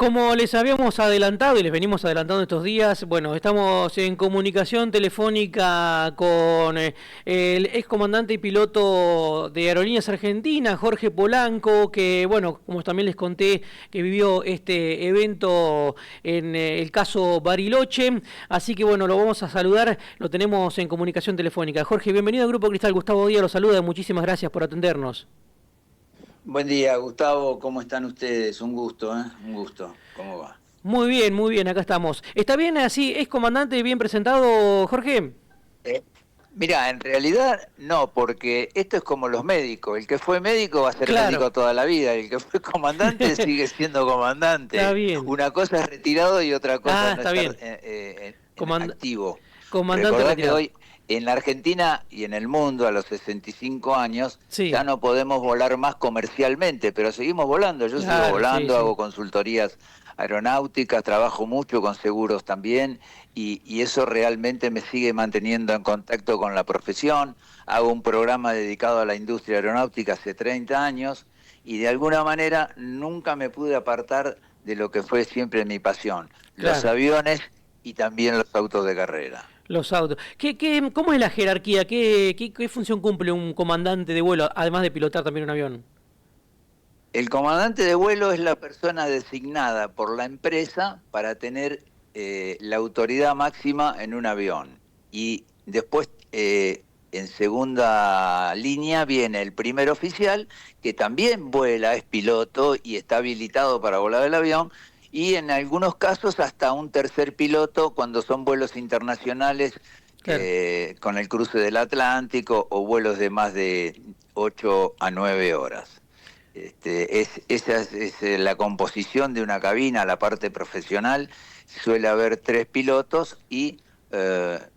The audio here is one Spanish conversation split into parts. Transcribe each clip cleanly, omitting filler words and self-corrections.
Como les habíamos adelantado y les venimos adelantando estos días, bueno, estamos en comunicación telefónica con el excomandante y piloto de Aerolíneas Argentinas, Jorge Polanco, que, bueno, como también les conté, que vivió este evento en el caso Bariloche. Así que, bueno, lo vamos a saludar, lo tenemos en comunicación telefónica. Jorge, bienvenido al Grupo Cristal. Gustavo Díaz lo saluda, muchísimas gracias por atendernos. Buen día, Gustavo. ¿Cómo están ustedes? Un gusto, ¿eh? Un gusto. ¿Cómo va? Muy bien, acá estamos. ¿Está bien así? ¿Es comandante bien presentado, Jorge? Eh, Mira, en realidad no, porque esto es como los médicos. El que fue médico va a ser Claro. médico toda la vida. El que fue comandante sigue siendo Está comandante. bien. Una cosa es retirado y otra cosa Ah, es no está estar bien. en Comand- activo. comandante Recordá que retirado. hoy en la Argentina y en el mundo a los 65 años Sí, ya no podemos volar más comercialmente, pero seguimos volando. Yo sigo claro, sí, volando, sí. hago consultorías aeronáuticas, trabajo mucho con seguros también y eso realmente me sigue manteniendo en contacto con la profesión. Hago un programa dedicado a la industria aeronáutica hace 30 años y de alguna manera nunca me pude apartar de lo que fue siempre mi pasión, los Claro, aviones y también los autos de carrera. los autos. ¿Cómo es la jerarquía? ¿Qué función cumple un comandante de vuelo, además de pilotar también un avión? El comandante de vuelo es la persona designada por la empresa para tener la autoridad máxima en un avión. Y después, en segunda línea, viene el primer oficial, que también vuela, es piloto y está habilitado para volar el avión. Y en algunos casos hasta un tercer piloto cuando son vuelos internacionales Claro. con el cruce del Atlántico o vuelos de más de 8 a 9 horas. Esa es la composición de una cabina, la parte profesional. Suele haber tres pilotos y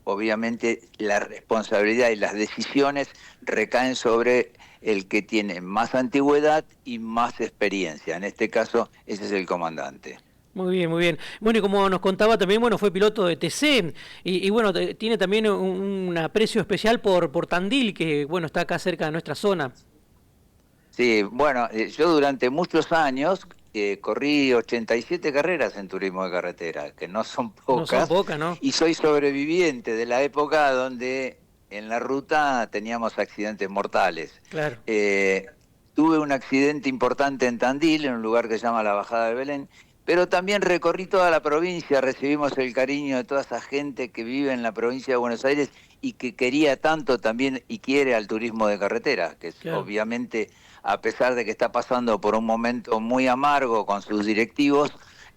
obviamente la responsabilidad y las decisiones recaen sobre el que tiene más antigüedad y más experiencia. En este caso, ese es el comandante. Muy bien, muy bien. Bueno, y como nos contaba también, bueno, fue piloto de TC y bueno, tiene también un aprecio especial por Tandil, que bueno, está acá cerca de nuestra zona. Sí, bueno, yo durante muchos años corrí 87 carreras en turismo de carretera, que no son No son pocas, pocas, ¿no? y soy sobreviviente de la época donde en la ruta teníamos accidentes mortales. Claro. Eh, Tuve un accidente importante en Tandil, en un lugar que se llama la Bajada de Belén, pero también recorrí toda la provincia, recibimos el cariño de toda esa gente que vive en la provincia de Buenos Aires y que quería tanto también y quiere al turismo de carretera, que es Claro. obviamente a pesar de que está pasando por un momento muy amargo con sus directivos,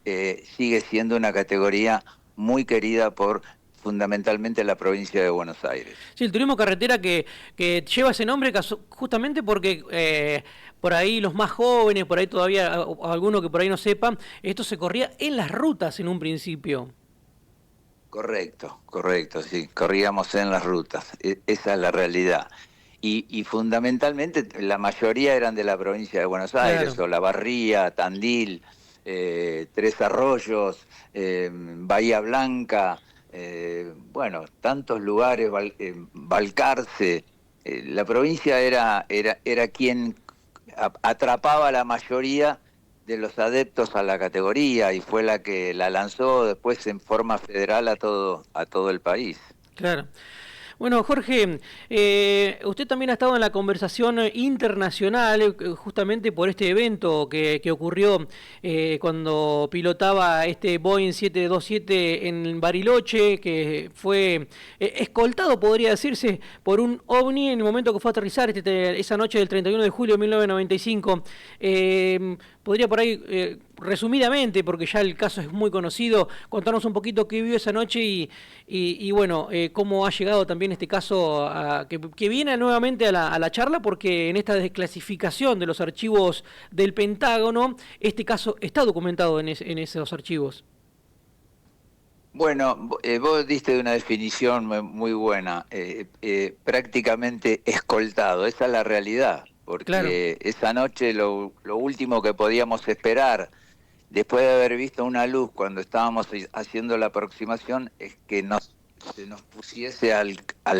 sigue siendo una categoría muy querida por fundamentalmente la provincia de Buenos Aires. Sí, el turismo carretera que lleva ese nombre justamente porque por ahí los más jóvenes, por ahí todavía alguno que por ahí no sepa, esto se corría en las rutas en un principio. Correcto, correcto, sí, corríamos en las rutas, esa es la realidad. Y fundamentalmente la mayoría eran de la provincia de Buenos Aires, Claro. Olavarría, Tandil, Tres Arroyos, Bahía Blanca, bueno, tantos lugares, Balcarce. La provincia era quien atrapaba a la mayoría de los adeptos a la categoría y fue la que la lanzó después en forma federal a todo el país. Claro. Bueno, Jorge, usted también ha estado en la conversación internacional justamente por este evento que ocurrió cuando pilotaba este Boeing 727 en Bariloche, que fue escoltado, podría decirse, por un ovni en el momento que fue a aterrizar esa noche del 31 de julio de 1995. Podría por ahí, resumidamente, porque ya el caso es muy conocido, contarnos un poquito qué vivió esa noche y bueno, cómo ha llegado también este caso que viene nuevamente a la charla, porque en esta desclasificación de los archivos del Pentágono, este caso está documentado en esos archivos. Bueno, vos diste una definición muy buena, prácticamente escoltado, esa es la realidad, Claro, porque esa noche lo último que podíamos esperar, después de haber visto una luz cuando estábamos haciendo la aproximación, es que se nos pusiese al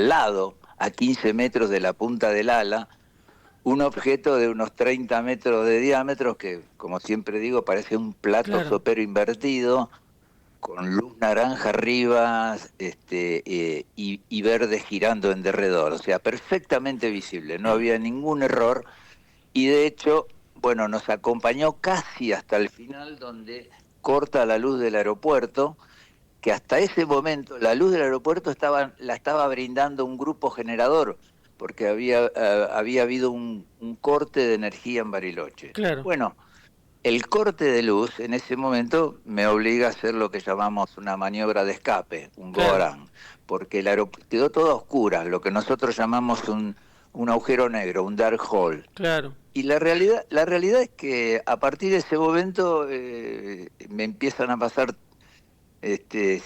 lado, a 15 metros de la punta del ala, un objeto de unos 30 metros de diámetro que, como siempre digo, parece un plato Claro, sopero invertido, con luz naranja arriba y verde girando en derredor. O sea, perfectamente visible, no había ningún error. Y de hecho, bueno, nos acompañó casi hasta el final donde corta la luz del aeropuerto, que hasta ese momento la luz del aeropuerto la estaba brindando un grupo generador, porque había habido un corte de energía en Bariloche. claro, Bueno, el corte de luz en ese momento me obliga a hacer lo que llamamos una maniobra de escape, un claro, go-around, porque el aeropuerto quedó todo a oscuras, lo que nosotros llamamos un agujero negro, un dark hole. claro, Y la realidad es que a partir de ese momento me empiezan a pasar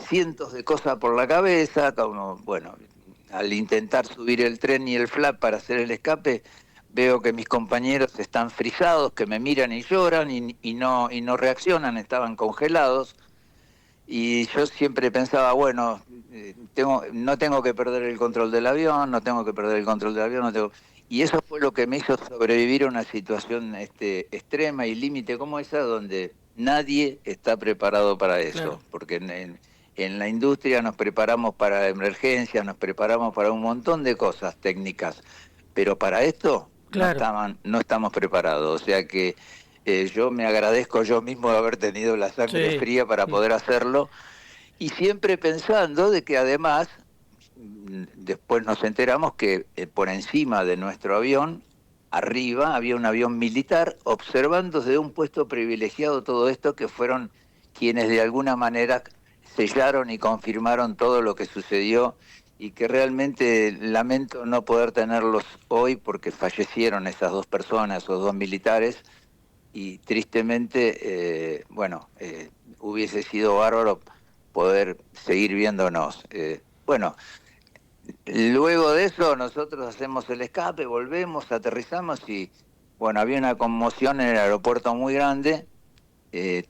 cientos de cosas por la cabeza, como, bueno, al intentar subir el tren y el flap para hacer el escape, veo que mis compañeros están frisados, que me miran y lloran y no reaccionan, estaban congelados. Y yo siempre pensaba, bueno, no tengo que perder el control del avión, no tengo que perder el control del avión, no tengo... Y eso fue lo que me hizo sobrevivir a una situación extrema y límite como esa, donde nadie está preparado para eso, claro, porque en la industria nos preparamos para emergencias, nos preparamos para un montón de cosas técnicas, pero para esto claro. no estamos preparados. O sea que yo me agradezco yo mismo de haber tenido la sangre Sí. fría para Mm. poder hacerlo y siempre pensando de que además después nos enteramos que por encima de nuestro avión, arriba, había un avión militar observando desde un puesto privilegiado todo esto, que fueron quienes de alguna manera sellaron y confirmaron todo lo que sucedió y que realmente lamento no poder tenerlos hoy porque fallecieron esas dos personas, esos dos militares, y tristemente, hubiese sido bárbaro poder seguir viéndonos. Bueno, luego de eso nosotros hacemos el escape, volvemos, aterrizamos y bueno, había una conmoción en el aeropuerto muy grande.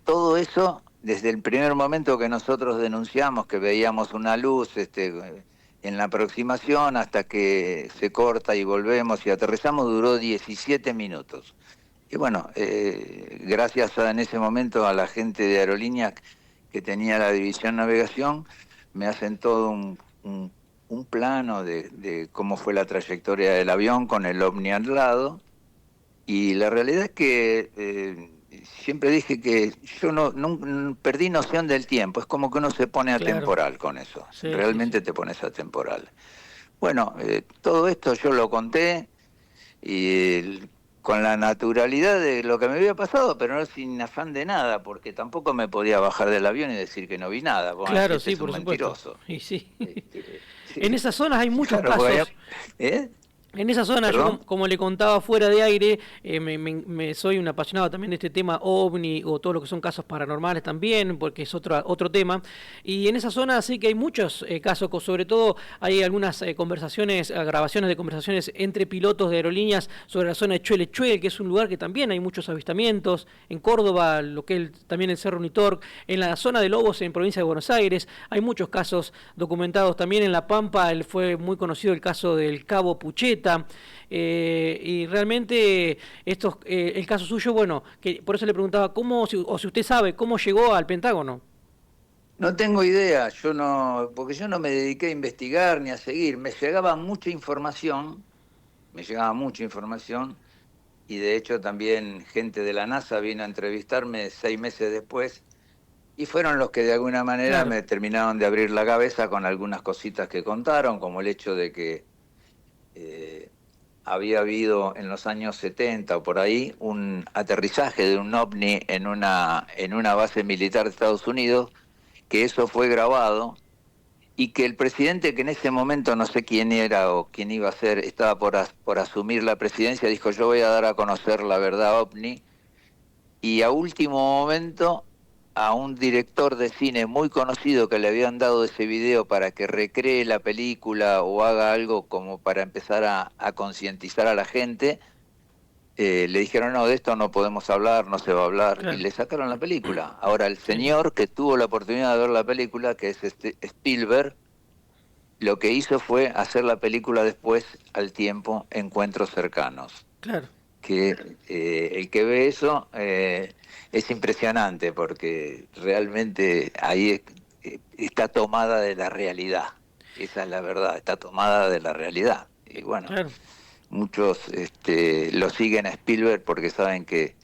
Todo eso, desde el primer momento que nosotros denunciamos que veíamos una luz en la aproximación hasta que se corta y volvemos y aterrizamos, duró 17 minutos. Y bueno, gracias en ese momento a la gente de aerolíneas que tenía la división navegación, me hacen todo un plano de cómo fue la trayectoria del avión con el ovni al lado. Y la realidad es que siempre dije que yo perdí noción del tiempo. Es como que uno se pone Claro. atemporal con eso. Sí, sí, Realmente sí. te pones atemporal. Bueno, todo esto yo lo conté y con la naturalidad de lo que me había pasado, pero no sin afán de nada, porque tampoco me podía bajar del avión y decir que no vi nada. Bueno, decir, Claro, este sí, es un por supuesto. mentiroso. Y sí. En Sí, esas zonas hay muchos claro, porque casos. ¿eh? En esa zona, yo ¿Perdón? como le contaba fuera de aire, soy un apasionado también de este tema ovni o todo lo que son casos paranormales también, porque es otro tema. Y en esa zona sí que hay muchos casos, sobre todo hay algunas conversaciones, grabaciones de conversaciones entre pilotos de aerolíneas sobre la zona de Chuele, que es un lugar que también hay muchos avistamientos. En Córdoba, lo que es también el Cerro Unitorc, en la zona de Lobos, en provincia de Buenos Aires, hay muchos casos documentados. También en La Pampa fue muy conocido el caso del Cabo Pucheta. Y realmente el caso suyo, bueno, que por eso le preguntaba o si usted sabe cómo llegó al Pentágono. No tengo idea, yo no, porque yo no me dediqué a investigar ni a seguir. Me llegaba mucha información, y de hecho también gente de la NASA vino a entrevistarme 6 meses después, y fueron los que de alguna manera Claro, me terminaron de abrir la cabeza con algunas cositas que contaron, como el hecho de que eh, había habido en los años 70 o por ahí un aterrizaje de un ovni en una base militar de Estados Unidos, que eso fue grabado y que el presidente, que en ese momento no sé quién era o quién iba a ser, estaba por asumir la presidencia, dijo: yo voy a dar a conocer la verdad ovni, y a último momento a un director de cine muy conocido que le habían dado ese video para que recree la película o haga algo como para empezar a concientizar a la gente, le dijeron: no, de esto no podemos hablar, no se va a hablar, y claro. le sacaron la película. Ahora, el Sí. señor que tuvo la oportunidad de ver la película, que es Spielberg, lo que hizo fue hacer la película después, al tiempo, Encuentros Cercanos. Claro. que el que ve eso es impresionante porque realmente ahí está tomada de la realidad. Esa es la verdad, está tomada de la realidad. Y bueno, Claro. muchos lo siguen a Spielberg porque saben que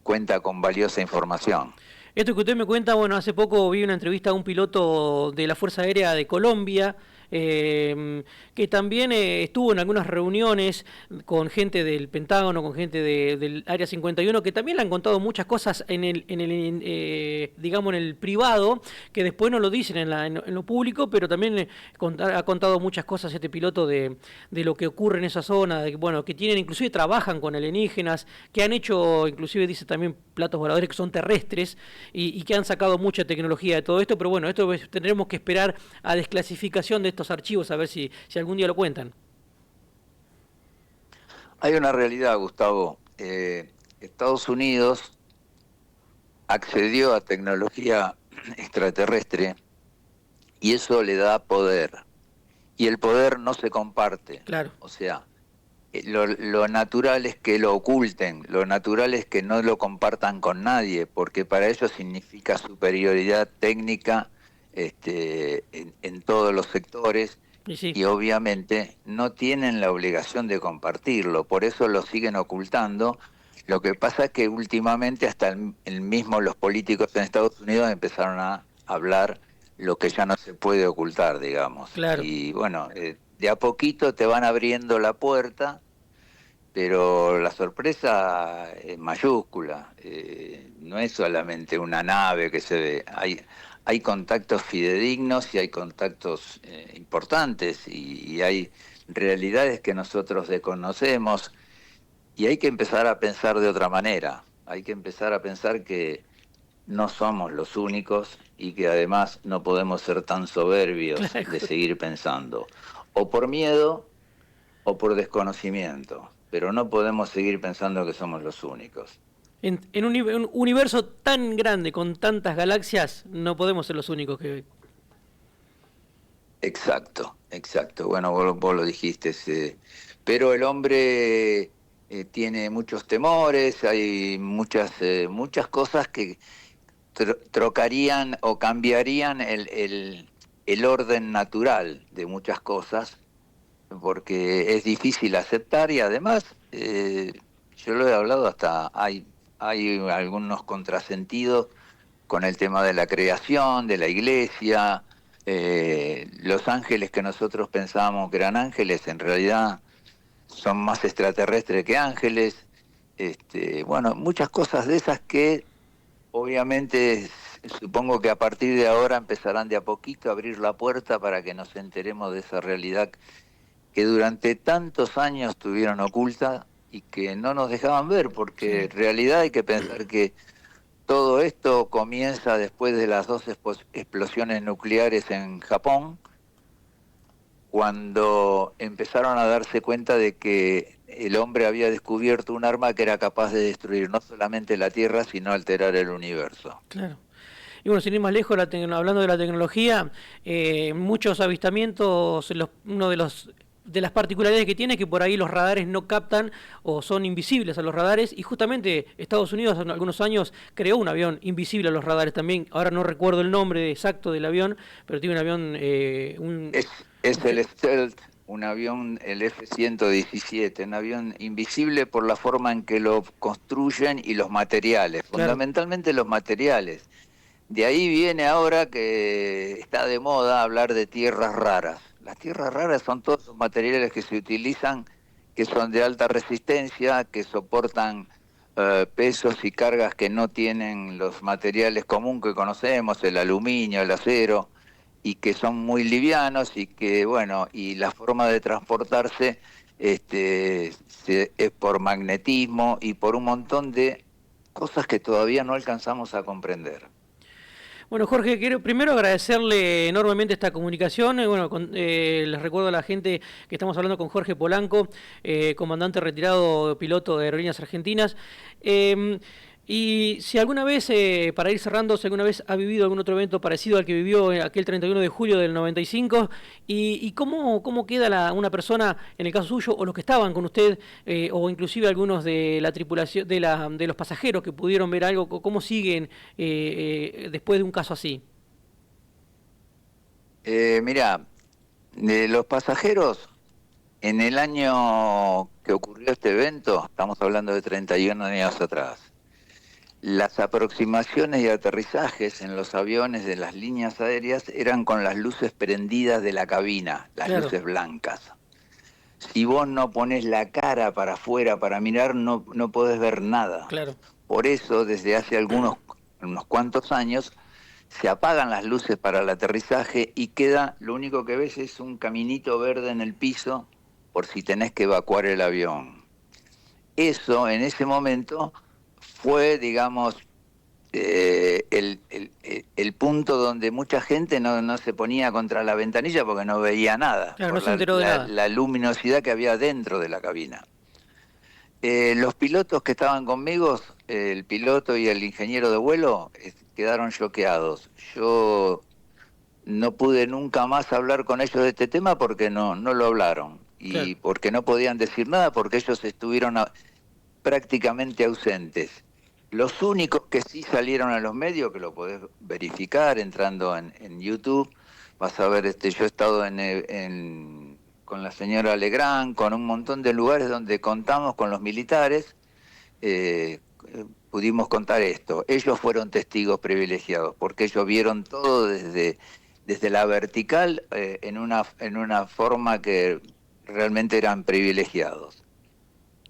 cuenta con valiosa información. Esto que usted me cuenta, bueno, hace poco vi una entrevista a un piloto de la Fuerza Aérea de Colombia, que también estuvo en algunas reuniones con gente del Pentágono, con gente del Área 51, que también le han contado muchas cosas digamos, en el privado, que después no lo dicen en lo público, pero también ha contado muchas cosas este piloto de lo que ocurre en esa zona, de que, bueno, que tienen, inclusive trabajan con alienígenas, que han hecho, inclusive dice también platos voladores que son terrestres y que han sacado mucha tecnología de todo esto, pero bueno, esto tendremos que esperar a desclasificación de estos archivos a ver si algún día lo cuentan. Hay una realidad, Gustavo. Estados Unidos accedió a tecnología extraterrestre y eso le da poder. Y el poder no se comparte. Claro. O sea, lo natural es que lo oculten, lo natural es que no lo compartan con nadie, porque para ellos significa superioridad técnica en todos los sectores Y sí, y obviamente no tienen la obligación de compartirlo, por eso lo siguen ocultando. Lo que pasa es que últimamente hasta el mismo los políticos en Estados Unidos empezaron a hablar lo que ya no se puede ocultar, digamos. claro. Y bueno, de a poquito te van abriendo la puerta, pero la sorpresa es mayúscula. No es solamente una nave que se ve, hay contactos fidedignos y hay contactos importantes y hay realidades que nosotros desconocemos y hay que empezar a pensar de otra manera. Hay que empezar a pensar que no somos los únicos y que además no podemos ser tan soberbios de Claro. seguir pensando, o por miedo o por desconocimiento, pero no podemos seguir pensando que somos los únicos. En un universo tan grande, con tantas galaxias, no podemos ser los únicos que... Exacto, exacto. Bueno, vos lo dijiste, pero el hombre tiene muchos temores, hay muchas cosas que trocarían o cambiarían el orden natural de muchas cosas, porque es difícil aceptar y además, yo lo he hablado hasta, hay algunos contrasentidos con el tema de la creación, de la iglesia, los ángeles que nosotros pensábamos que eran ángeles, en realidad son más extraterrestres que ángeles, bueno, muchas cosas de esas que obviamente supongo que a partir de ahora empezarán de a poquito a abrir la puerta para que nos enteremos de esa realidad que durante tantos años tuvieron oculta y que no nos dejaban ver, porque Sí, en realidad hay que pensar que todo esto comienza después de las dos explosiones nucleares en Japón, cuando empezaron a darse cuenta de que el hombre había descubierto un arma que era capaz de destruir no solamente la Tierra, sino alterar el universo. claro. Y bueno, sin ir más lejos, hablando de la tecnología, muchos avistamientos, uno de las particularidades que tiene es que por ahí los radares no captan o son invisibles a los radares y justamente Estados Unidos hace algunos años creó un avión invisible a los radares también. Ahora no recuerdo el nombre exacto del avión, pero tiene un avión, Es el Stealth, un avión, el F-117, un avión invisible por la forma en que lo construyen y los materiales, claro, fundamentalmente los materiales. De ahí viene ahora que está de moda hablar de tierras raras. Las tierras raras son todos los materiales que se utilizan, que son de alta resistencia, que soportan pesos y cargas que no tienen los materiales comunes que conocemos, el aluminio, el acero, y que son muy livianos y que, bueno, y la forma de transportarse es por magnetismo y por un montón de cosas que todavía no alcanzamos a comprender. bueno, Jorge, quiero primero agradecerle enormemente esta comunicación. Bueno, les recuerdo a la gente que estamos hablando con Jorge Polanco, comandante retirado, piloto de Aerolíneas Argentinas. Y si alguna vez, para ir cerrando, si alguna vez ha vivido algún otro evento parecido al que vivió aquel 31 de julio del 95, y cómo queda una persona, en el caso suyo, o los que estaban con usted, o inclusive algunos de la tripulación, de los pasajeros que pudieron ver algo, cómo siguen después de un caso así. Mirá, de los pasajeros, en el año que ocurrió este evento, estamos hablando de 31 años atrás, las aproximaciones y aterrizajes en los aviones de las líneas aéreas eran con las luces prendidas de la cabina, las Claro, luces blancas. Si vos no pones la cara para afuera para mirar, no podés ver nada. claro, Por eso, desde hace unos cuantos años, se apagan las luces para el aterrizaje y queda, lo único que ves es un caminito verde en el piso por si tenés que evacuar el avión. Eso, en ese momento, fue, digamos, el punto donde mucha gente no se ponía contra la ventanilla porque no veía nada, claro, no por se enteró de nada. la luminosidad que había dentro de la cabina. Los pilotos que estaban conmigo, el piloto y el ingeniero de vuelo, quedaron choqueados. Yo no pude nunca más hablar con ellos de este tema porque no lo hablaron Claro, y porque no podían decir nada porque ellos estuvieron prácticamente ausentes. Los únicos que sí salieron a los medios, que lo podés verificar entrando en YouTube, vas a ver, yo he estado con la señora Legrand, con un montón de lugares donde contamos con los militares, pudimos contar esto. Ellos fueron testigos privilegiados, porque ellos vieron todo desde la vertical, en una forma que realmente eran privilegiados.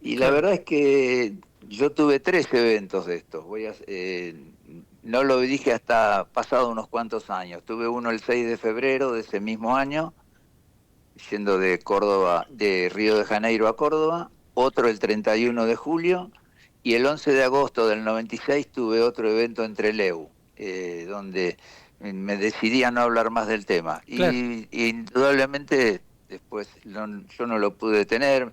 Y la claro. verdad es que yo tuve 3 eventos de estos. No lo dije hasta pasado unos cuantos años. Tuve uno el 6 de febrero de ese mismo año, yendo de Córdoba, de Río de Janeiro a Córdoba, otro el 31 de julio, y el 11 de agosto del 96 tuve otro evento en Trelew, donde me decidí a no hablar más del tema. Claro. Y indudablemente después yo no lo pude tener.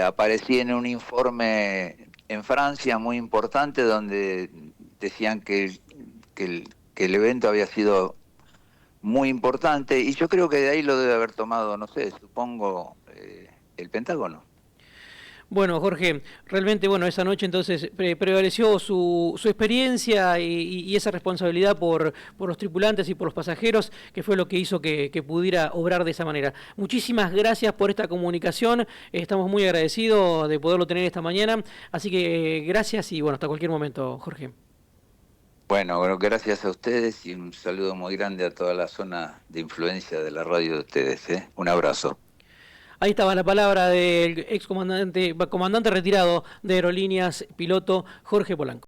Aparecí en un informe en Francia muy importante donde decían que el evento había sido muy importante, y yo creo que de ahí lo debe haber tomado, no sé, supongo, el Pentágono. Bueno, Jorge, realmente, bueno, esa noche entonces prevaleció su experiencia y esa responsabilidad por los tripulantes y por los pasajeros, que fue lo que hizo que pudiera obrar de esa manera. Muchísimas gracias por esta comunicación, estamos muy agradecidos de poderlo tener esta mañana, así que gracias y bueno, hasta cualquier momento, Jorge. Bueno, gracias a ustedes y un saludo muy grande a toda la zona de influencia de la radio de ustedes, ¿eh? Un abrazo. Ahí estaba la palabra del comandante retirado de Aerolíneas, piloto Jorge Polanco.